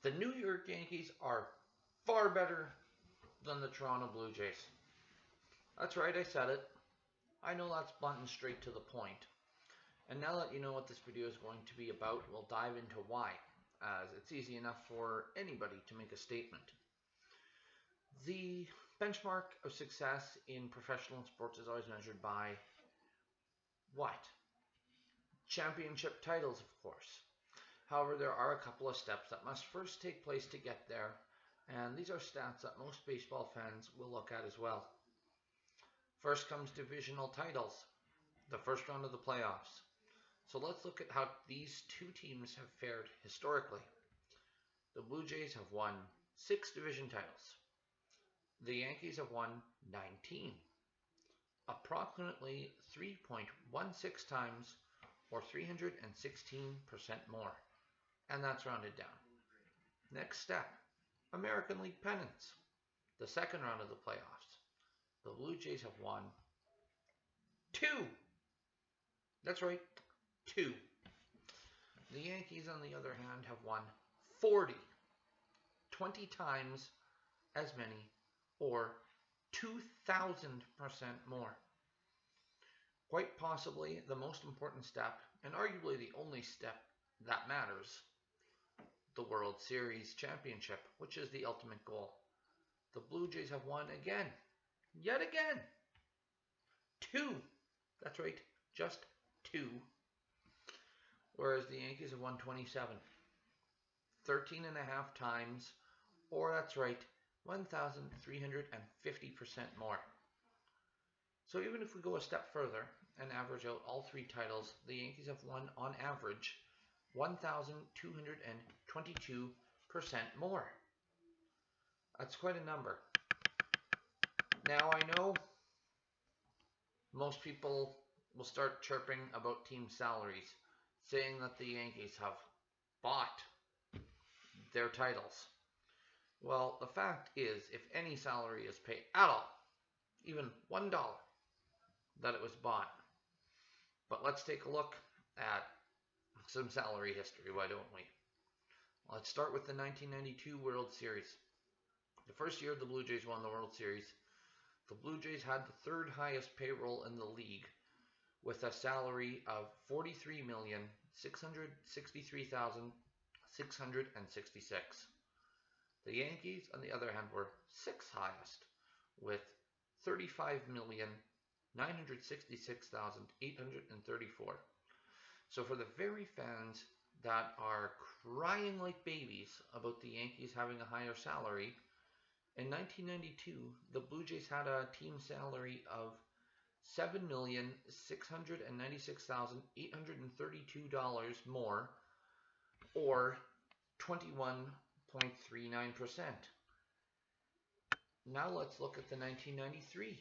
The New York Yankees are far better than the Toronto Blue Jays. That's right, I said it. I know that's blunt and straight to the point. And now that you know what this video is going to be about, we'll dive into why, as it's easy enough for anybody to make a statement. The benchmark of success in professional sports is always measured by what? Championship titles, of course. However, there are a couple of steps that must first take place to get there, and these are stats that most baseball fans will look at as well. First comes divisional titles, the first round of the playoffs. So let's look at how these two teams have fared historically. The Blue Jays have won 6 division titles. The Yankees have won 19, approximately 3.16 times, or 316% more, and that's rounded down. Next step, American League pennants, the second round of the playoffs. The Blue Jays have won 2. That's right, 2. The Yankees, on the other hand, have won 40, 20 times as many, or 2,000% more. Quite possibly the most important step, and arguably the only step that matters, the World Series championship, which is the ultimate goal. The Blue Jays have won again, yet again, 2. That's right, just 2. Whereas the Yankees have won 27, 13.5 times, or that's right, 1,350% more. So even if we go a step further and average out all 3 titles, the Yankees have won, on average, 1,222% more. That's quite a number. Now, I know most people will start chirping about team salaries, saying that the Yankees have bought their titles. Well, the fact is, if any salary is paid at all, even $1, that it was bought. But let's take a look at some salary history, why don't we? Let's start with the 1992 World Series. The first year the Blue Jays won the World Series, the Blue Jays had the 3rd highest payroll in the league, with a salary of $43,663,666. The Yankees, on the other hand, were 6th highest, with $35,966,834. So for the very fans that are crying like babies about the Yankees having a higher salary, in 1992, the Blue Jays had a team salary of $7,696,832 more, or 21.39%. Now let's look at the 1993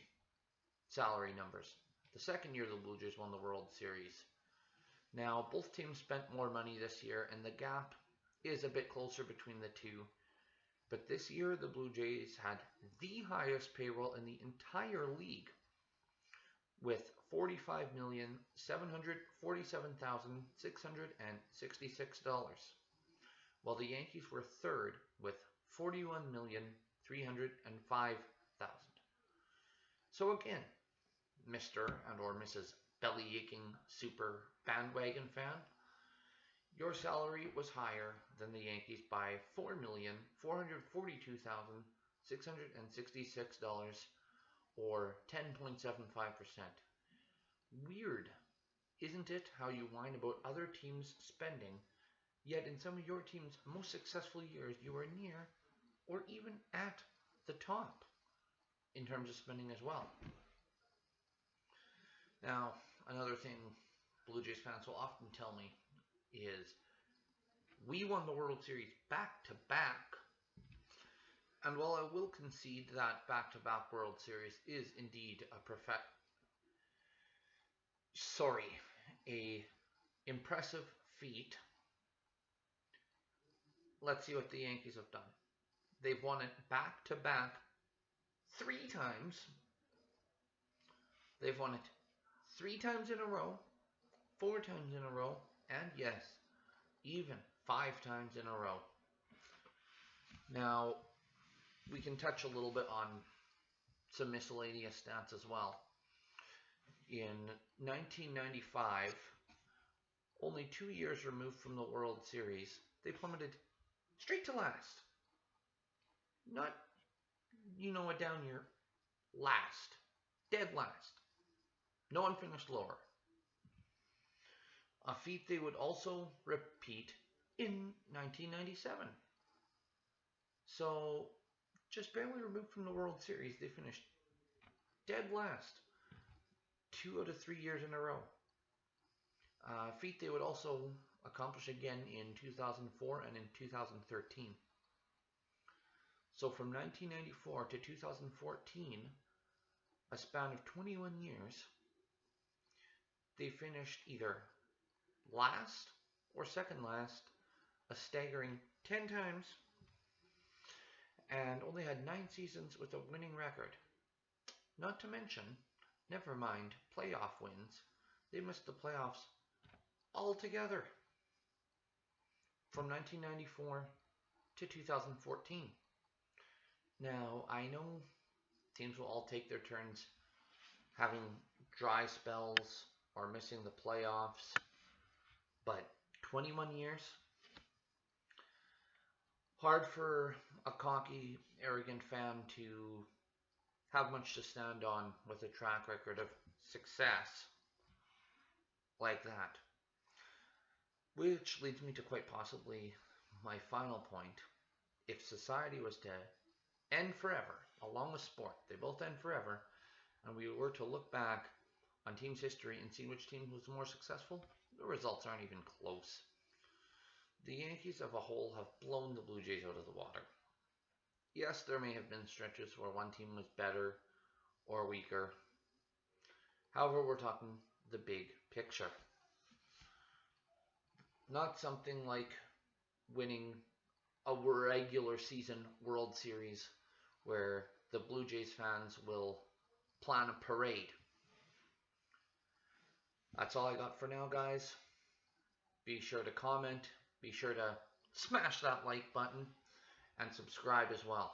salary numbers, the second year the Blue Jays won the World Series. Now, both teams spent more money this year, and the gap is a bit closer between the two. But this year, the Blue Jays had the highest payroll in the entire league, with $45,747,666, while the Yankees were 3rd with $41,305,000. So again, Mr. and or Mrs. belly-aching super bandwagon fan, your salary was higher than the Yankees by $4,442,666, or 10.75%. Weird, isn't it, how you whine about other teams' spending, yet in some of your team's most successful years, you are near or even at the top in terms of spending as well. Now, another thing Blue Jays fans will often tell me is, we won the World Series back-to-back. And while I will concede that back-to-back World Series is indeed a impressive feat, let's see what the Yankees have done. They've won it back-to-back 3 times. They've won it 3 times in a row, 4 times in a row, and yes, even 5 times in a row. Now, we can touch a little bit on some miscellaneous stats as well. In 1995, only 2 years removed from the World Series, they plummeted straight to last. Not, a down year. Last. Dead last. No one finished lower. A feat they would also repeat in 1997. So, just barely removed from the World Series, they finished dead last 2 out of 3 years in a row. A feat they would also accomplish again in 2004 and in 2013. So from 1994 to 2014, a span of 21 years, they finished either last or second last a staggering 10 times and only had 9 seasons with a winning record. Not to mention, never mind playoff wins, they missed the playoffs altogether from 1994 to 2014. Now, I know teams will all take their turns having dry spells or missing the playoffs, but 21 years? Hard for a cocky, arrogant fan to have much to stand on with a track record of success like that. Which leads me to quite possibly my final point. If society was to end forever, along with sport, they both end forever, and we were to look back on teams' history and see which team was more successful, the results aren't even close. The Yankees as a whole have blown the Blue Jays out of the water. Yes, there may have been stretches where one team was better or weaker. However, we're talking the big picture. Not something like winning a regular season World Series where the Blue Jays fans will plan a parade. That's all I got for now, guys. Be sure to comment, be sure to smash that like button, and subscribe as well.